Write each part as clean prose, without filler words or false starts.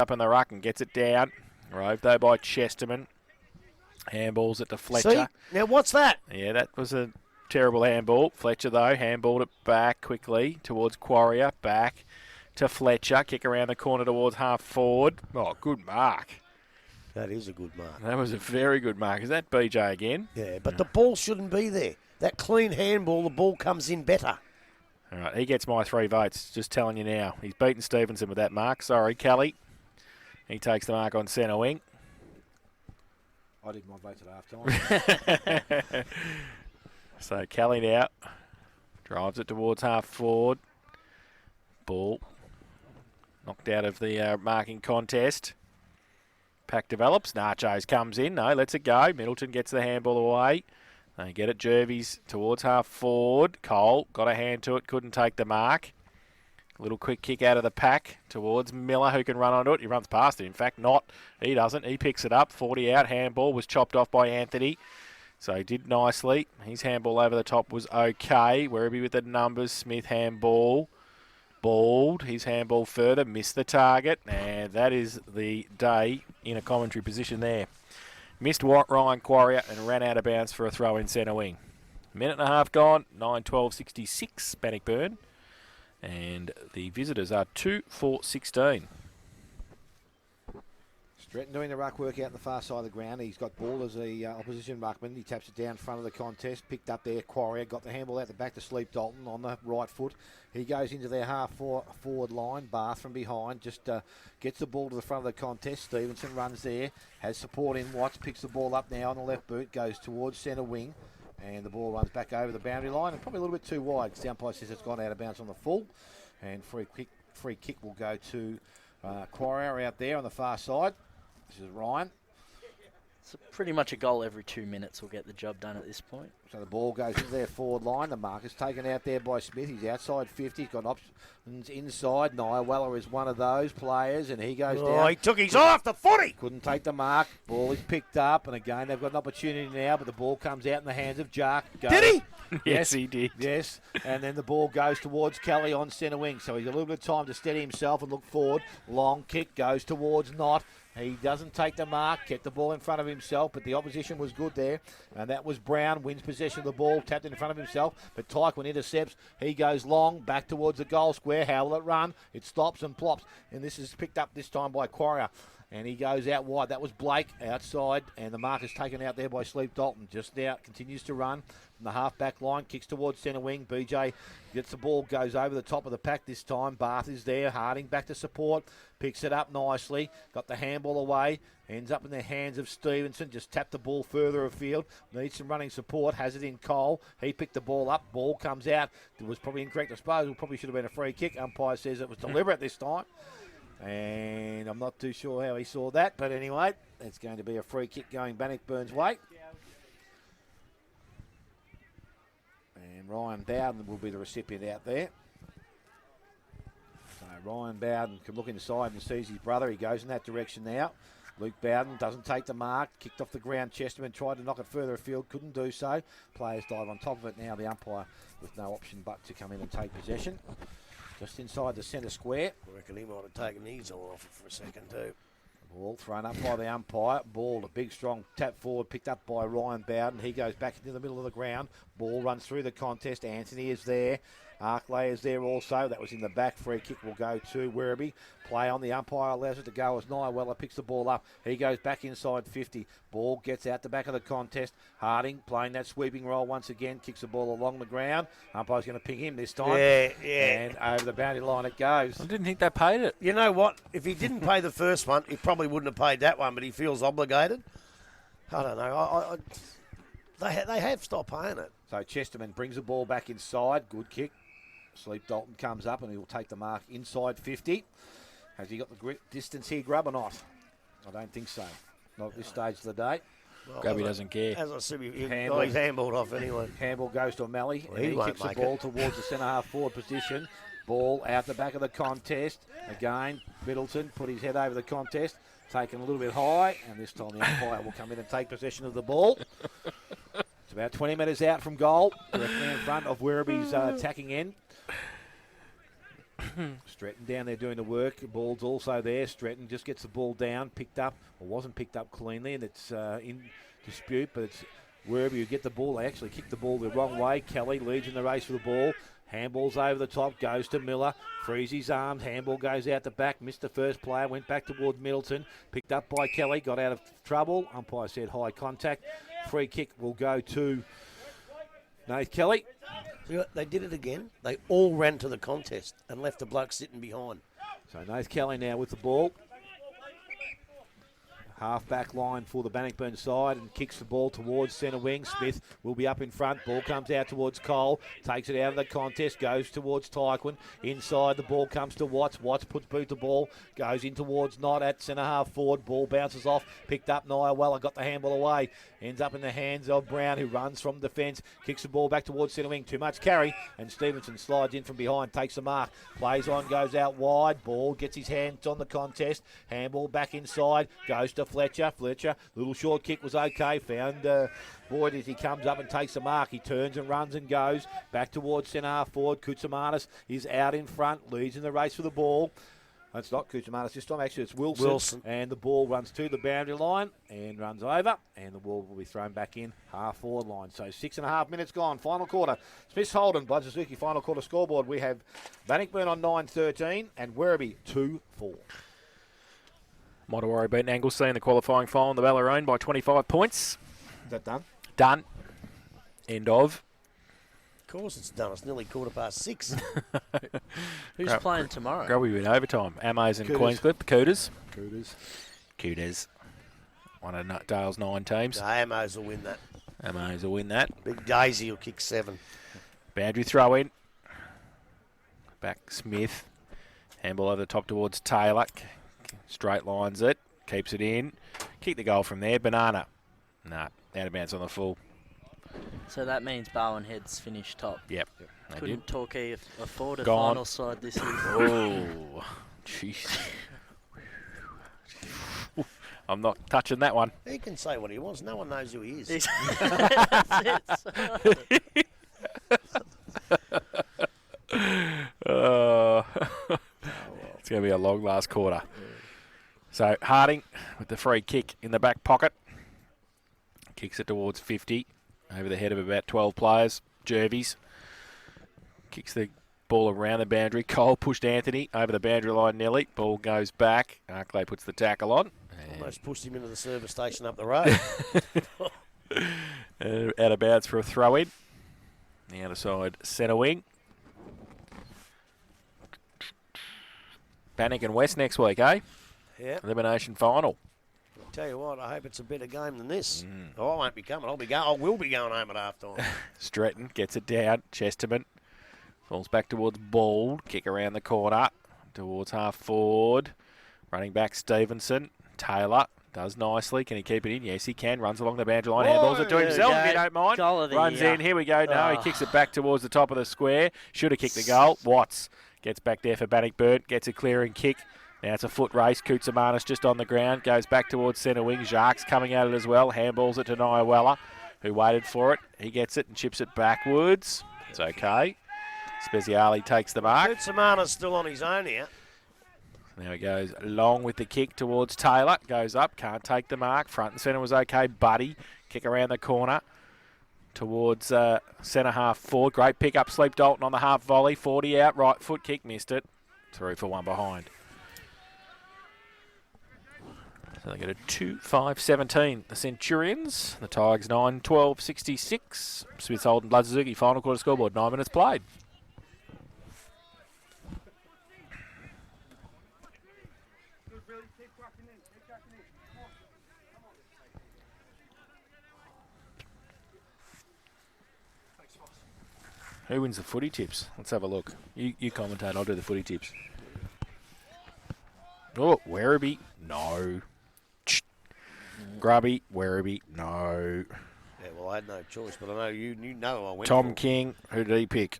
up in the ruck and gets it down. Rove though by Chesterman. Handballs it to Fletcher. See? Now what's that? Yeah, that was a terrible handball. Fletcher though, handballed it back quickly towards Quarrier. Back to Fletcher. Kick around the corner towards half forward. Oh, good mark. That is a good mark. That was a very good mark. Is that BJ again? Yeah, but the ball shouldn't be there. That clean handball, the ball comes in better. All right, he gets my 3 votes. Just telling you now. He's beaten Stevenson with that mark. Sorry, Kelly. He takes the mark on centre wing. I did my votes at half time. So Kelly now drives it towards half forward. Ball knocked out of the marking contest. Pack develops. Nachos comes in. No, lets it go. Middleton gets the handball away. They get it. Jervies towards half forward. Cole got a hand to it. Couldn't take the mark. A little quick kick out of the pack towards Miller, who can run onto it. He runs past it. In fact, not. He doesn't. He picks it up. 40 out. Handball was chopped off by Anthony. So he did nicely. His handball over the top was okay. Werribee with the numbers. Smith handball. Balled. His handball further. Missed the target. And that is the day in a commentary position there. Missed Ryan Quarrier and ran out of bounds for a throw in centre wing. Minute and a half gone. 9-12-66. Bannockburn. And the visitors are 2-4-16. Stretton doing the ruck work out in the far side of the ground. He's got ball as the opposition ruckman. He taps it down front of the contest. Picked up there, Quarrier. Got the handball out the back to Sleep Dalton on the right foot. He goes into their half forward line. Bath from behind. Just gets the ball to the front of the contest. Stevenson runs there. Has support in Watts. Picks the ball up now on the left boot. Goes towards centre wing. And the ball runs back over the boundary line. And probably a little bit too wide. The umpire says it's gone out of bounds on the full. And free kick will go to Quarrier out there on the far side. This is Ryan. It's pretty much a goal every 2 minutes will get the job done at this point. So the ball goes into their forward line. The mark is taken out there by Smith. He's outside 50. He's got options inside. Weller is one of those players, and he goes down. He took his eye off the footy. Couldn't take the mark. Ball is picked up, and again, they've got an opportunity now, but the ball comes out in the hands of Jark. Did he? Yes, he did. Yes, and then the ball goes towards Kelly on centre wing, so he's got a little bit of time to steady himself and look forward. Long kick goes towards Knott. He doesn't take the mark, kept the ball in front of himself, but the opposition was good there. And that was Brown, wins possession of the ball, tapped in front of himself, but Tyquin intercepts. He goes long, back towards the goal square. How will it run? It stops and plops. And this is picked up this time by Quarrier. And he goes out wide. That was Blake outside, and the mark is taken out there by Sleep Dalton. Just out, continues to run from the half-back line, kicks towards centre wing. BJ gets the ball, goes over the top of the pack this time. Bath is there. Harding back to support, picks it up nicely. Got the handball away, ends up in the hands of Stevenson. Just tapped the ball further afield. Needs some running support, has it in Cole. He picked the ball up. Ball comes out. It was probably incorrect disposal. Probably should have been a free kick. Umpire says it was deliberate this time. And I'm not too sure how he saw that, but anyway, it's going to be a free kick going Bannockburn's way. And Ryan Bowden will be the recipient out there. So Ryan Bowden can look inside and sees his brother. He goes in that direction now. Luke Bowden doesn't take the mark. Kicked off the ground. Chesterman tried to knock it further afield. Couldn't do so. Players dive on top of it now. The umpire with no option but to come in and take possession. Just inside the centre square. I reckon he might have taken his eye off it for a second too. Ball thrown up by the umpire. Ball, a big strong tap forward, picked up by Ryan Bowden. He goes back into the middle of the ground. Ball runs through the contest. Anthony is there. Arkley is there also. That was in the back. Free kick will go to Werribee. Play on. The umpire allows it to go as Weller picks the ball up. He goes back inside 50. Ball gets out the back of the contest. Harding playing that sweeping role once again. Kicks the ball along the ground. Umpire's going to ping him this time. Yeah. And over the boundary line it goes. I didn't think they paid it. You know what? If he didn't pay the first one, he probably wouldn't have paid that one, but he feels obligated. I don't know. They have stopped paying it. So Chesterman brings the ball back inside. Good kick. Sleep Dalton comes up and he'll take the mark inside 50. Has he got the distance here, Grub, or not? I don't think so. Not at this stage of the day. Well, Grubby doesn't care. As I said, he's handballed off anyway. Handball goes to O'Malley. Well, and he he won't kicks the make ball it. towards the centre half forward position. Ball out the back of the contest. Again, Middleton put his head over the contest. Taken a little bit high. And this time the umpire will come in and take possession of the ball. It's about 20 metres out from goal. Directly in front of Werribee's attacking end. Stretton down there doing the work. The ball's also there. Stretton just gets the ball down, picked up, or wasn't picked up cleanly, and it's in dispute, but it's wherever you get the ball. They actually kick the ball the wrong way. Kelly leads in the race for the ball. Handball's over the top, goes to Miller, frees his arms, handball goes out the back, missed the first player, went back towards Middleton, picked up by Kelly, got out of trouble. Umpire said high contact. Free kick will go to Nath Kelly. See what? They did it again. They all ran to the contest and left the bloke sitting behind. So Nath Kelly now with the ball. Half-back line for the Bannockburn side and kicks the ball towards centre wing. Smith will be up in front. Ball comes out towards Cole. Takes it out of the contest. Goes towards Tyquin. Inside the ball comes to Watts. Watts puts boot the ball. Goes in towards Knott at centre-half forward. Ball bounces off. Picked up Niawella. Got the handball away. Ends up in the hands of Brown, who runs from defence. Kicks the ball back towards centre wing. Too much carry. And Stevenson slides in from behind. Takes the mark. Plays on. Goes out wide. Ball gets his hands on the contest. Handball back inside. Goes to Fletcher. Little short kick was okay. Found Boyd as he comes up and takes the mark. He turns and runs and goes back towards centre half forward. Koutsamanis is out in front. Leads in the race for the ball. It's not Koutsamanis this time. Actually, it's Wilson. And the ball runs to the boundary line and runs over. And the ball will be thrown back in half forward line. So 6.5 minutes gone. Final quarter. Smiths Holden, Blood Suzuki final quarter scoreboard. We have Bannockburn on 9-13 and Werribee 2-4. Montawari beaten Anglesey in the qualifying final in the Ballerone by 25 points. Is that done? Done. End of. Of course it's done. It's nearly 6:15. Who's playing tomorrow? Grubby in overtime. Ammos and Cooters. Queenscliff. Cooters. Cooters. One of Dale's 9 teams. No, Amos will win that. Ammos will win that. Big Daisy will kick 7. Boundary throw in. Back Smith. Handball over the top towards Taylor. Straight lines it. Keeps it in. Kick the goal from there. Banana. Nah. Out of bounds on the full. So that means Bowen Head's finished top. Yep. They Couldn't did. Torquay afford a Gone. final side this year. Oh. Jeez. I'm not touching that one. He can say what he wants. No one knows who he is. That's it. It's going to be a long last quarter. So Harding with the free kick in the back pocket. Kicks it towards 50. Over the head of about 12 players. Jervies. Kicks the ball around the boundary. Cole pushed Anthony over the boundary line nearly. Ball goes back. Arkley puts the tackle on. Almost pushed him into the service station up the road. Out of bounds for a throw in. The other side, centre wing. Bannock and West next week, eh? Yeah. Elimination final. Tell you what, I hope it's a better game than this. Oh, I won't be coming. I will be going home at half time. Stretton gets it down. Chesterman falls back towards Ball. Kick around the corner towards half forward. Running back Stevenson. Taylor does nicely. Can he keep it in? Yes, he can. Runs along the boundary line. Handballs it to himself if you don't mind. Goal of the Runs year. in. Here we go. No, he kicks it back towards the top of the square. Should have kicked the goal. Watts gets back there for Bannockburn. Gets a clearing kick. Now it's a foot race. Koutsamanis just on the ground. Goes back towards centre wing. Jacques coming at it as well. Handballs it to Niawella, who waited for it. He gets it and chips it backwards. It's okay. Speziali takes the mark. Koutsamanis still on his own here. Now he goes long with the kick towards Taylor. Goes up. Can't take the mark. Front and centre was okay. Buddy. Kick around the corner towards centre half forward. Great pick up. Sleep Dalton on the half volley. 40 out. Right foot kick. Missed it. Through for one behind. So they get a 2-5-17. The Centurions. The Tigers 9-12-66. Smiths Holden Blood Suzuki. Final quarter scoreboard. 9 minutes played. Who wins the footy tips? Let's have a look. You commentate. I'll do the footy tips. Oh, Werribee. No. Grubby, Werribee, no. Yeah, well, I had no choice, but I know you know I went Tom for King, who did he pick?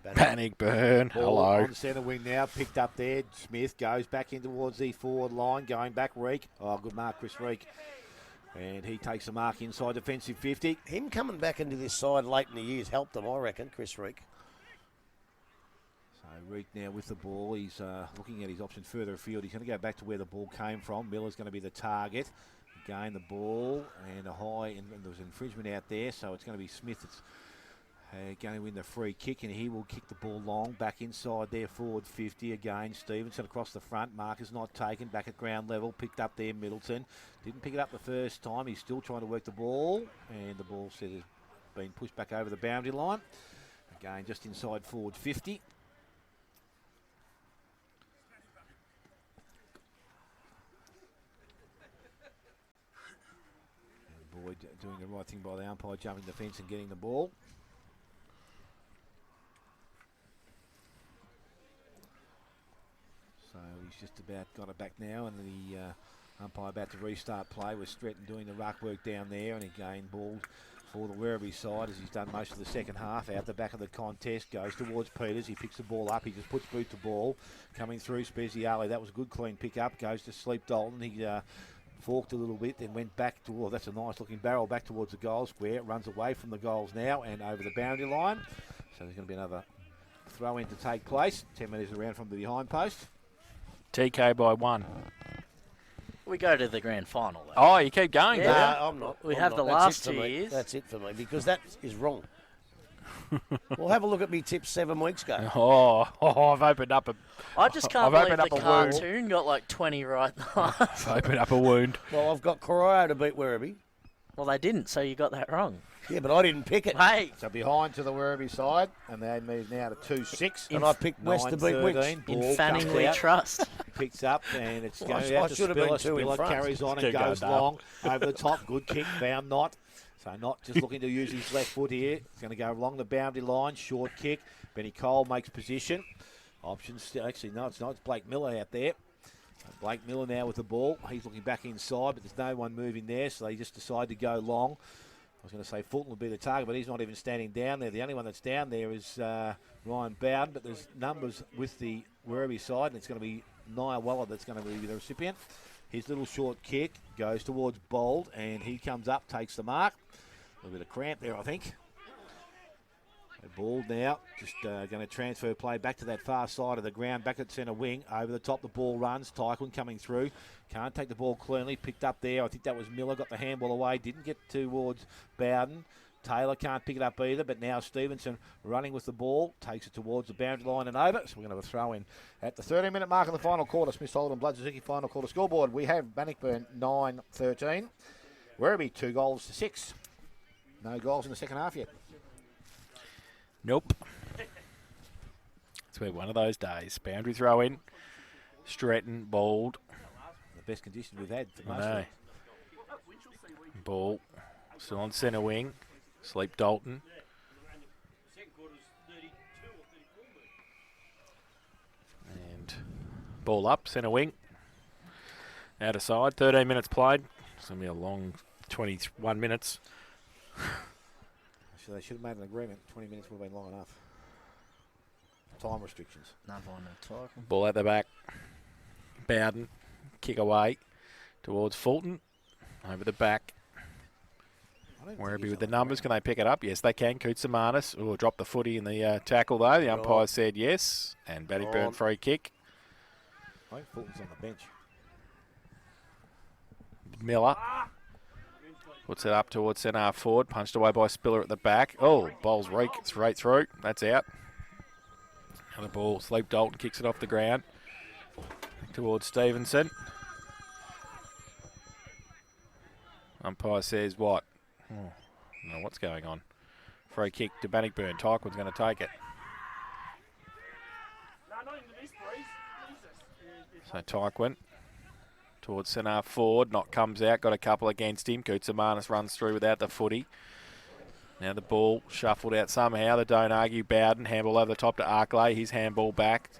Bannock. Bannockburn, Ball hello. on centre wing now, picked up there. Smith goes back in towards the forward line, going back. Reek. Oh, good mark, Chris Reek. And he takes the mark inside defensive 50. Him coming back into this side late in the years helped them, I reckon, Chris Reek. So Reek now with the ball. He's looking at his option further afield. He's going to go back to where the ball came from. Miller's going to be the target. Again, the ball and a high, and there was infringement out there, so it's going to be Smith that's going to win the free kick, and he will kick the ball long back inside there, forward 50. Again, Stevenson across the front. Marker's not taken, back at ground level, picked up there. Middleton didn't pick it up the first time. He's still trying to work the ball, and the ball said has been pushed back over the boundary line. Again, just inside forward 50. Boyd doing the right thing by the umpire, jumping the fence and getting the ball. So he's just about got it back now, and the umpire about to restart play with Stretton doing the ruck work down there, and again ball for the Werribee side as he's done most of the second half. Out the back of the contest, goes towards Peters. He picks the ball up. He just puts boot to ball. Coming through Speziale. That was a good clean pick up. Goes to Sleep Dalton. He forked a little bit, then went back to, oh, that's a nice looking barrel back towards the goal square. Runs away from the goals now and over the boundary line. So there's going to be another throw in to take place. 10 metres around from the behind post. TK by 1. We go to the grand final, though. Oh, you keep going, Yeah. yeah. No, I'm not. We I'm have not. the That's last it for 2 me. years. That's it for me, because that is wrong. Well, have a look at me tips 7 weeks ago. I've opened up a... I just can't I've believe opened the up a wound. cartoon got like 20 right. I've opened up a wound. Well, I've got Corio to beat Werribee. Well, they didn't, so you got that wrong. Yeah, but I didn't pick it. Hey, So behind to the Werribee side, and they move now to 2-6. And I picked West to beat Wicks. 9-13. in Ball Fanning comes we out, trust. picks up, and it's Well, going I out to should have been Spiller. 2 in Spiller front. carries on and Keep goes going, Dale. long over the top. Good kick, found Knott. So Knott just looking to use his left foot here. He's going to go along the boundary line, short kick. Benny Cole makes position. Options still, actually, no, it's not. It's Blake Miller out there. Blake Miller now with the ball. He's looking back inside, but there's no one moving there, so they just decide to go long. I was going to say Fulton will be the target, but he's not even standing down there. The only one that's down there is Ryan Bowden, but there's numbers with the Werribee side, and it's going to be Nia Waller that's going to be the recipient. His little short kick goes towards Bold, and he comes up, takes the mark. A little bit of cramp there, I think. Ball now, just going to transfer play back to that far side of the ground, back at centre wing. Over the top, the ball runs. Tyquin coming through. Can't take the ball cleanly. Picked up there. I think that was Miller. Got the handball away. Didn't get towards Bowden. Taylor can't pick it up either, but now Stevenson running with the ball. Takes it towards the boundary line and over. So we're going to have a throw in at the 13-minute mark of the final quarter. Smith Holden, Blood Suzuki final quarter scoreboard. We have Bannockburn 9-13. Werribee 2-6. No goals in the second half yet. Nope. It's been one of those days. Boundary throw in. Stretton, Bald. The best conditions we've had for I most of know. it. Ball. Still on centre wing. Sleep Dalton. And ball up, centre wing. Out of side. 13 minutes played. It's going to be a long 21 minutes. So they should have made an agreement. 20 minutes would have been long enough. Time restrictions. Another one to talk. Ball at the back. Bowden. Kick away towards Fulton. Over the back. Werribee with the numbers. Can they pick it up? Yes, they can. Koutsamanis. Oh, dropped the footy in the tackle, though. The umpire said yes. And Bannockburn free kick. I think Fulton's on the bench. Miller. Puts it up towards centre half forward. Punched away by Spiller at the back. Oh, bowls Reek straight through. That's out. And the ball, Sleep Dalton kicks it off the ground. Towards Stevenson. Umpire says what? Oh, no, what's going on? Free kick to Bannockburn. Tyquin's going to take it. So Tyquin towards centre half forward. Knott comes out. Got a couple against him. Koutsamanis runs through without the footy. Now the ball shuffled out somehow. The don't argue Bowden. Handball over the top to Arkley. His handball back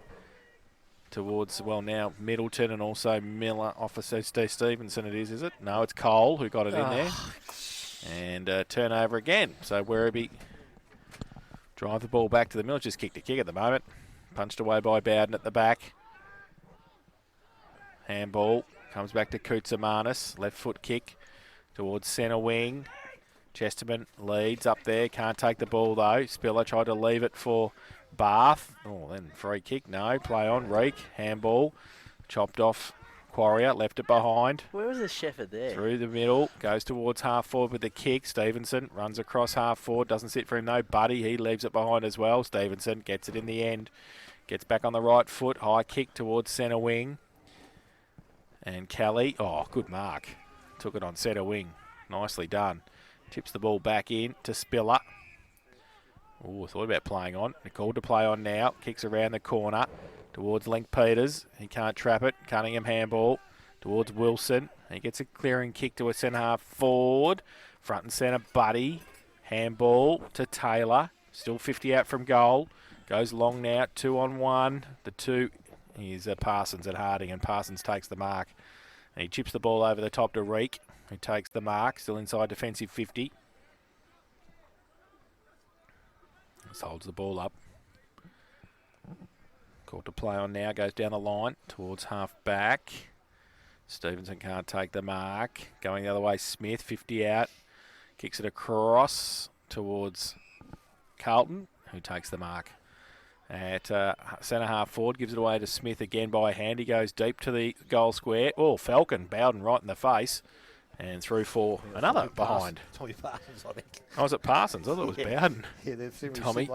towards, well, now Middleton and also Miller. Officer Steve Stevenson it is it? No, it's Cole who got it in there. And turnover again. So Werribee drive the ball back to the middle. Just kicked a kick at the moment. Punched away by Bowden at the back. Handball comes back to Koutsamanis. Left foot kick towards centre wing. Chesterman leads up there. Can't take the ball, though. Spiller tried to leave it for Bath. Oh, then free kick. No. Play on. Reek. Handball. Chopped off. Quarrier. Left it behind. Where was the Shepard there? Through the middle. Goes towards half forward with the kick. Stevenson runs across half forward. Doesn't sit for him, though. Buddy, he leaves it behind as well. Stevenson gets it in the end. Gets back on the right foot. High kick towards centre wing. And Kelly. Oh, good mark. Took it on centre wing. Nicely done. Tips the ball back in to Spiller. Oh, thought about playing on. They're called to play on now. Kicks around the corner towards Link Peters. He can't trap it. Cunningham handball towards Wilson. He gets a clearing kick to a centre half forward. Front and centre, Buddy. Handball to Taylor. Still 50 out from goal. Goes long now, 2-on-1. The two is Parsons at Harding, and Parsons takes the mark. And he chips the ball over the top to Reek, who takes the mark, still inside defensive 50. Just holds the ball up. Caught to play on now, goes down the line towards half back. Stevenson can't take the mark. Going the other way, Smith, 50 out. Kicks it across towards Carlton, who takes the mark. At centre half forward, gives it away to Smith again by hand. He goes deep to the goal square. Oh, Falcon, Bowden right in the face. And through for another behind. Tommy Parsons, I think. Oh, was it Parsons? I thought it was Bowden. Yeah, they're similar. Tommy.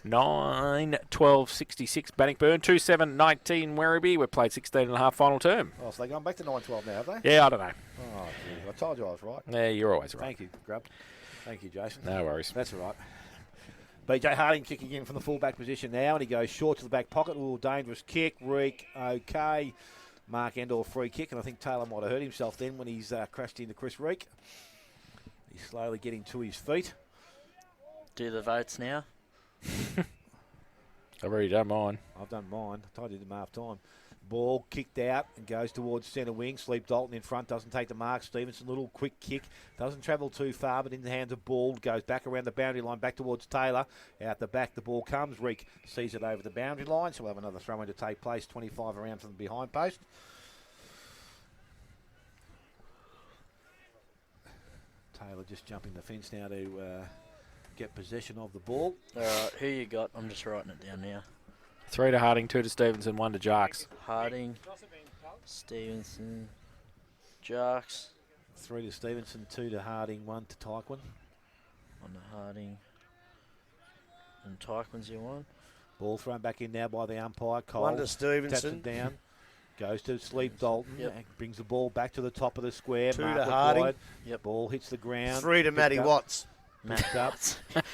9-12-66 Bannockburn, 2-7-19 Werribee. We've played 16.5 final term. Oh, so they're going back to 9-12 now, have they? Yeah, I don't know. Oh, geez. I told you I was right. Yeah, you're always right. Thank you, Grub. Thank you, Jason. No worries. That's all right. BJ Harding kicking in from the full-back position now, and he goes short to the back pocket. Ooh, dangerous kick. Reek, okay. Mark Endor free kick, and I think Taylor might have hurt himself then when he's crashed into Chris Reek. He's slowly getting to his feet. Do the votes now. I've already done mine. I've done mine. I told you them half time. Ball kicked out and goes towards centre wing. Sleep Dalton in front, doesn't take the mark. Stevenson, little quick kick. Doesn't travel too far, but in the hands of Ball. Goes back around the boundary line, back towards Taylor. Out the back, the ball comes. Reek sees it over the boundary line, so we'll have another throw-in to take place. 25 around from the behind post. Taylor just jumping the fence now to get possession of the ball. All right, who you got? I'm just writing it down now. 3 to Harding, 2 to Stevenson, 1 to Jarks. Harding, Stevenson, Jarks. 3 to Stevenson, 2 to Harding, 1 to Tyquin. 1 to Harding. And Tyquin's your one. Ball thrown back in now by the umpire. Cole 1 to taps Stevenson. it down. Goes to Sleep Dalton. Yep. And brings the ball back to the top of the square. 2 Mark to it Harding. wide. Yep. Ball hits the ground. 3 to Matty Picked up. Watts. Picked up.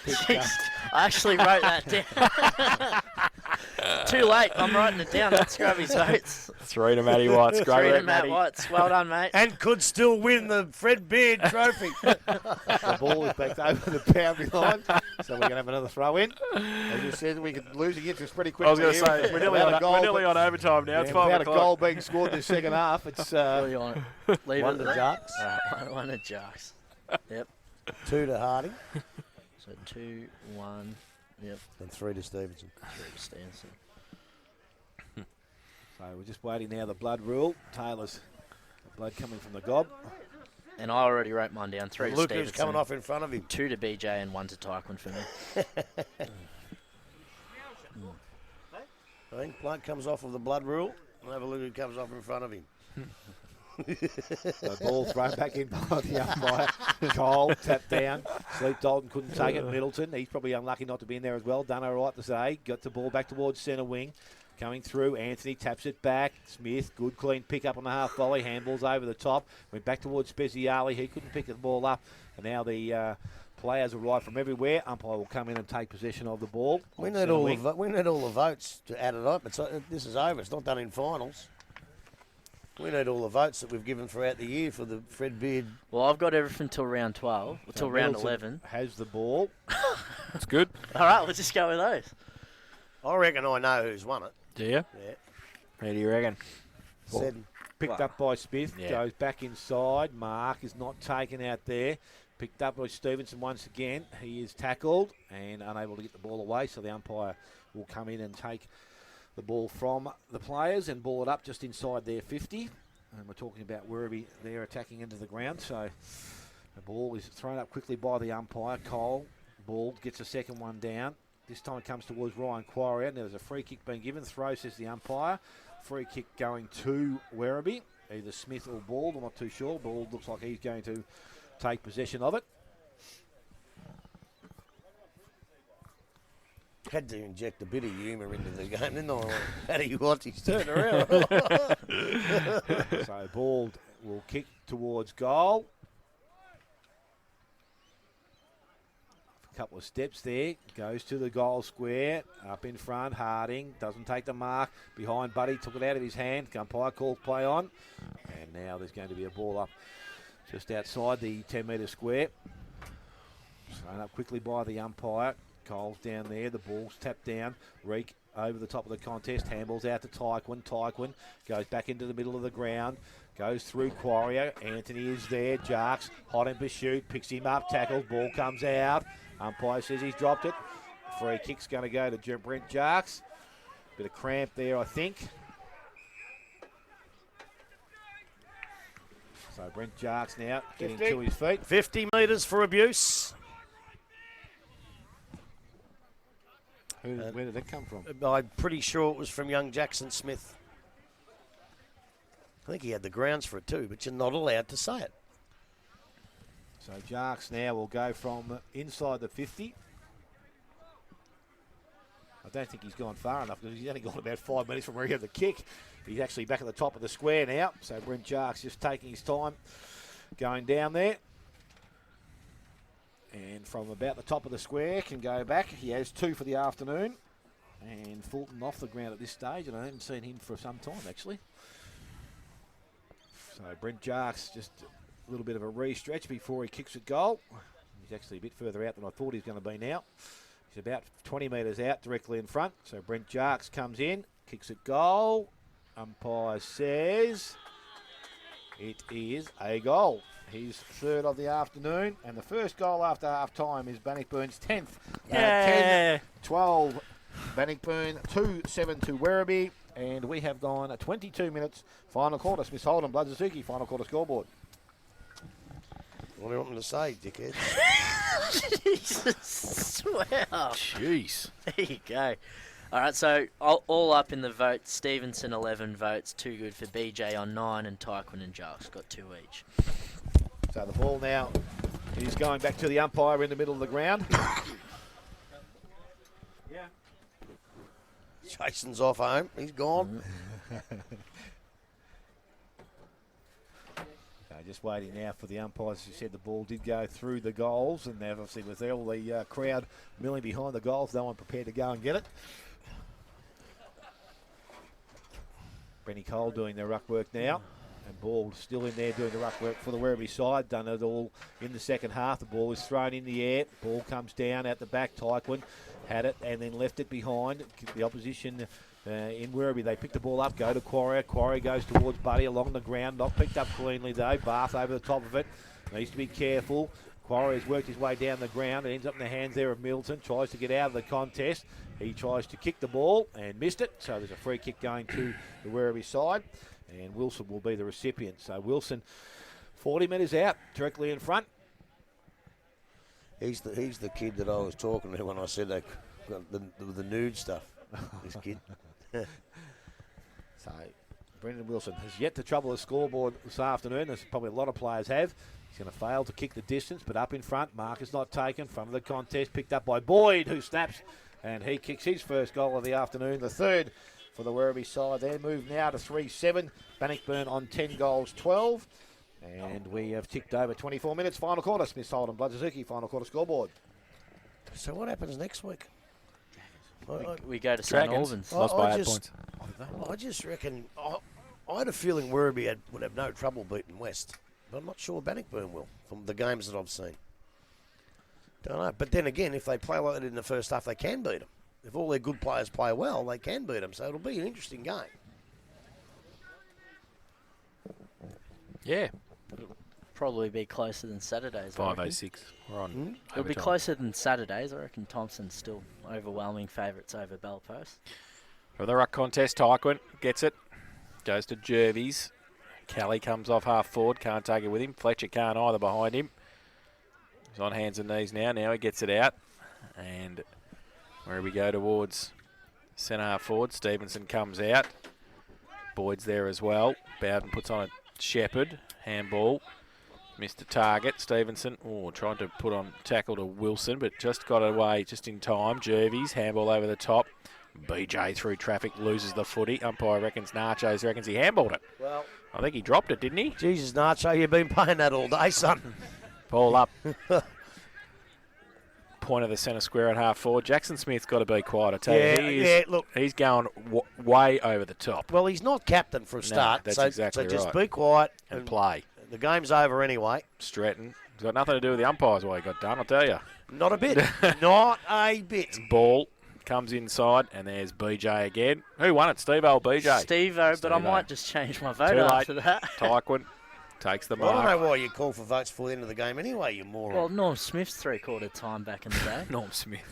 Picked Jeez, up. I actually wrote that down. Too late. I'm writing it down. Let's grab his votes. 3 to Matty Watts. Great 3 to work, Matt Matty. Watts. Well done, mate. And could still win the Fred Beard trophy. The ball is back over the boundary line. So we're going to have another throw in. As you said, we could losing interest pretty quickly. I was going to say, we're nearly, on overtime now. It's 5 without o'clock. a goal being scored in the second half, it's What do you want? Leave 1 it to there? Jarks. All right, 1 to Jarks. Yep. 2 to Harding. So 2, 1. Yep. And 3 to Stevenson. 3 to Stevenson. So we're just waiting now. The blood rule. Taylor's blood coming from the gob. And I already wrote mine down. 3 to Look Stevenson. who's coming off in front of him. 2 to BJ and 1 to Tyquin for me. I think blood comes off of the blood rule. We'll have a look who comes off in front of him. The ball thrown back in by the umpire. Cole tapped down. Sleep Dalton couldn't take it. Middleton, he's probably unlucky not to be in there as well. Done all right to say. Got the ball back towards centre wing. Coming through, Anthony taps it back. Smith, good clean pick up on the half volley. Handballs over the top. Went back towards Speziali. He couldn't pick the ball up. And now the players arrive from everywhere. Umpire will come in and take possession of the ball. We need all the votes to add it up. This is over. It's not done in finals. We need all the votes that we've given throughout the year for the Fred Beard. Well, I've got everything till round 12, till round 11. Has the ball. That's good. All right, let's just go with those. I reckon I know who's won it. Do you? Yeah. Who do you reckon? Said Picked up by Smith. Yeah. Goes back inside. Mark is not taken out there. Picked up by Stevenson once again. He is tackled and unable to get the ball away, so the umpire will come in and take the ball from the players and ball it up just inside their 50. And we're talking about Werribee there attacking into the ground. So The ball is thrown up quickly by the umpire. Cole, ball, gets the second one down. This time it comes towards Ryan Quarrier. Now there's a free kick being given. Throw, says the umpire. Free kick going to Werribee. Either Smith or Bald, I'm not too sure. Bald looks like he's going to take possession of it. Had to inject a bit of humour into the game, didn't I? How do you watch? He's turned around. So Bald will kick towards goal. A couple of steps there. Goes to the goal square. Up in front, Harding. Doesn't take the mark. Behind Buddy. Took it out of his hand. Umpire calls play on. And now there's going to be a ball up just outside the 10-metre square. Thrown up quickly by the umpire. Cole's down there. The ball's tapped down. Reek over the top of the contest. Handballs out to Tyquin. Tyquin goes back into the middle of the ground. Goes through Quarrier. Anthony is there. Jarks hot in pursuit. Picks him up. Tackles. Ball comes out. Umpire says he's dropped it. Free kick's going to go to Brent Jarks. Bit of cramp there, I think. So Brent Jarks now getting 50. to his feet. 50 metres for abuse. Where did that come from? I'm pretty sure it was from young Jackson Smith. I think he had the grounds for it too, but you're not allowed to say it. So Jarks now will go from inside the 50. I don't think he's gone far enough because he's only gone about 5 minutes from where he had the kick. He's actually back at the top of the square now. So Brent Jarks just taking his time going down there. And from about the top of the square can go back. He has 2 for the afternoon. And Fulton off the ground at this stage, and I haven't seen him for some time actually. So Brent Jarks just a little bit of a re-stretch before he kicks at goal. He's actually a bit further out than I thought he was going to be now. He's about 20 metres out directly in front. So Brent Jarks comes in, kicks at goal. Umpire says it is a goal. His 3rd of the afternoon, and the first goal after half-time is Bannockburn's 10th. 10-12 Bannockburn, 2-7 to Werribee, and we have gone 22 minutes. Final quarter, Smith Holden, Bloodsuzuki, final quarter scoreboard. What do you want me to say, dickhead? Jesus. Wow. Jeez. There you go. All right, so all up in the votes. Stevenson 11 votes, 2 good for BJ on 9, and Tyquin and Jarks got 2 each. So the ball now is going back to the umpire in the middle of the ground. Jason's off home. He's gone. Just waiting now for the umpires. As you said, the ball did go through the goals, and obviously with all the crowd milling behind the goals, no one prepared to go and get it. Brenny Cole doing their ruck work now. And Ball still in there doing the ruck work for the Werribee side. Done it all in the second half. The ball is thrown in the air. Ball comes down at the back. Tyquin had it and then left it behind. The opposition in Werribee, they pick the ball up, go to Quarrier. Quarrier goes towards Buddy along the ground. Not picked up cleanly though. Bath over the top of it. Needs to be careful. Quarrier's worked his way down the ground. It ends up in the hands there of Milton. Tries to get out of the contest. He tries to kick the ball and missed it. So there's a free kick going to the Werribee side. And Wilson will be the recipient. So Wilson, 40 metres out, directly in front. He's the kid that I was talking to when I said they got the nude stuff. This kid. So Brendan Wilson has yet to trouble the scoreboard this afternoon, as probably a lot of players have. He's going to fail to kick the distance, but up in front. Mark is not taken. Front of the contest, picked up by Boyd, who snaps, and he kicks his first goal of the afternoon, the 3rd for the Werribee side. They're moved now to 3-7. Bannockburn on 10 goals, 12. And we have ticked over 24 minutes. Final quarter. Smith Holden, Bloodsuzuki, final quarter scoreboard. So what happens next week? We go to St Dragons. Albans. Lost by 8 points. I just reckon I had a feeling Werribee would have no trouble beating West, but I'm not sure Bannockburn will from the games that I've seen. Don't know. But then again, if they play like that in the first half, they can beat them. If all their good players play well, they can beat them. So it'll be an interesting game. Yeah. Probably be closer than Saturdays. 5-8-6. We're on. It'll be overtime. closer than Saturdays. I reckon Thompson's still overwhelming favourites over Belpost. For the ruck contest, Tyquin gets it. Goes to Jervies. Kelly comes off half forward. Can't take it with him. Fletcher can't either behind him. He's on hands and knees now. Now he gets it out. And where we go towards centre half forward, Stevenson comes out. Boyd's there as well. Bowden puts on a Shepherd. Handball. Missed the target. Stevenson tried to put on tackle to Wilson, but just got away just in time. Jervies, handball over the top. BJ through traffic, loses the footy. Umpire reckons Nachos reckons he handballed it. Well, I think he dropped it, didn't he? Jesus, Nacho, you've been playing that all day, son. Ball up. Point of the centre square at half forward. Jackson Smith's got to be quiet, I tell you. Look. He's going way over the top. Well, he's not captain for a start. That's so, exactly so just right. be quiet And play. The game's over anyway. Stratton. It's got nothing to do with the umpires what he got done, I'll tell you. Not a bit. Not a bit. Ball comes inside, and there's BJ again. Who won it? Steve-O or BJ? Steve-O, but I Steve-O. might just change my vote Too late. after that. Tyquin takes the Well, I mark. don't know why you call for votes for the end of the game anyway, you moron. Well, Norm Smith's three-quarter time back in the day. Norm Smith.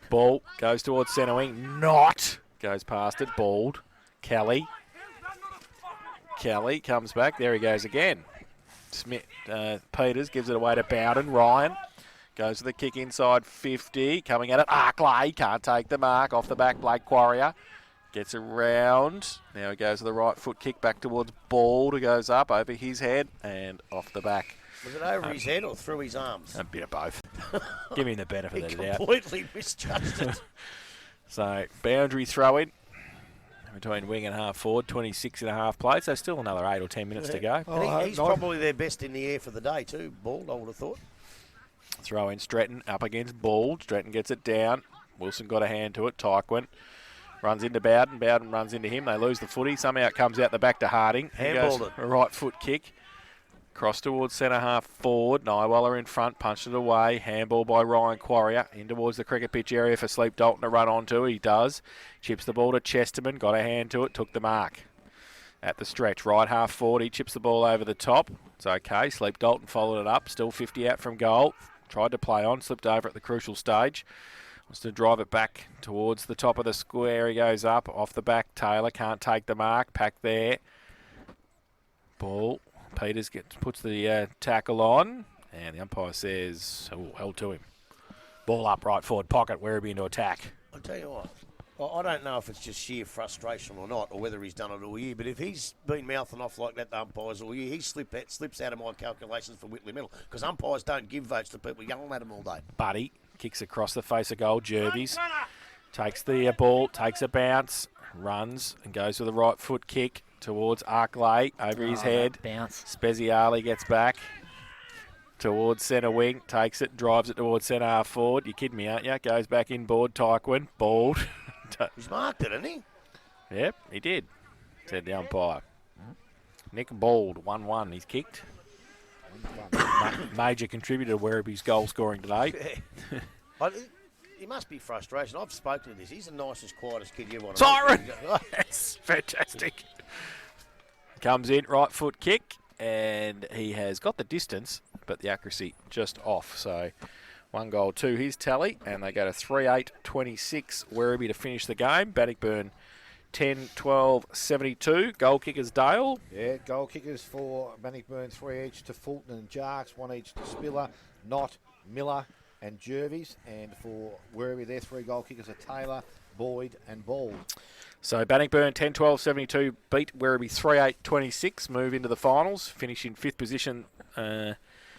Ball goes towards centre wing. Not. Goes past it. Balled. Kelly. Kelly comes back. There he goes again. Smith, Peters gives it away to Bowden. Ryan goes to the kick inside 50. Coming at it. Arkley can't take the mark. Off the back, Blake Quarrier. Gets around. Now he goes to the right foot kick back towards Bald, who goes up over his head and off the back. Was it over his head or through his arms? A bit of both. Give him the benefit He of the doubt. completely misjudged it. So, boundary throw in between wing and half forward, 26 and a half played, so still another 8 or 10 minutes to go. And he's probably their best in the air for the day too, Bald, I would have thought. Throw in Stratton up against Bald. Stratton gets it down. Wilson got a hand to it. Tyquin runs into Bowden. Bowden runs into him. They lose the footy. Somehow it comes out the back to Harding. He goes Handballed it. a right foot kick. Cross towards centre half forward. Nywaller in front. Punched it away. Handball by Ryan Quarrier. In towards the cricket pitch area for Sleep Dalton to run onto. He does. Chips the ball to Chesterman. Got a hand to it. Took the mark. At the stretch. Right half forward. He chips the ball over the top. It's okay. Sleep Dalton followed it up. Still 50 out from goal. Tried to play on. Slipped over at the crucial stage. Wants to drive it back towards the top of the square. He goes up. Off the back. Taylor can't take the mark. Pack there. Ball. Peters puts the tackle on, and the umpire says, held to him. Ball up, right forward pocket, Werribee into attack. I'll tell you what, I don't know if it's just sheer frustration or not, or whether he's done it all year, but if he's been mouthing off like that to umpires all year, he slips out of my calculations for Whitley Middle, because umpires don't give votes to people yelling at them all day. Buddy kicks across the face of goal. Jervies takes the ball, takes a bounce, runs, and goes with the right foot kick towards Arkley, over his head. Bounce. Speziale gets back towards centre wing, takes it, drives it towards centre half forward. You kidding me, aren't you? Goes back inboard, Tyquin, bald. He's marked it, hasn't he? Yep, he did, said the umpire. Nick Bald, 1-1, he's kicked. Major contributor to Werribee's goal scoring today. He must be frustration. I've spoken to this. He's the nicest, quietest kid you ever want to Siren! meet. Yes, fantastic. Comes in, right foot kick, and he has got the distance, but the accuracy just off. So 1 goal to his tally, and they go to 3-8-26 Werribee to finish the game. Bannockburn 10-12-72. Goal kickers Dale. Yeah, goal kickers for Bannockburn, 3 each to Fulton and Jarks, 1 each to Spiller, Knott, Miller and Jervies. And for Werribee, their 3 goal kickers are Taylor, Boyd and Bald. So Bannockburn 10-12-72 beat Werribee 3-8-26, move into the finals, finish in 5th position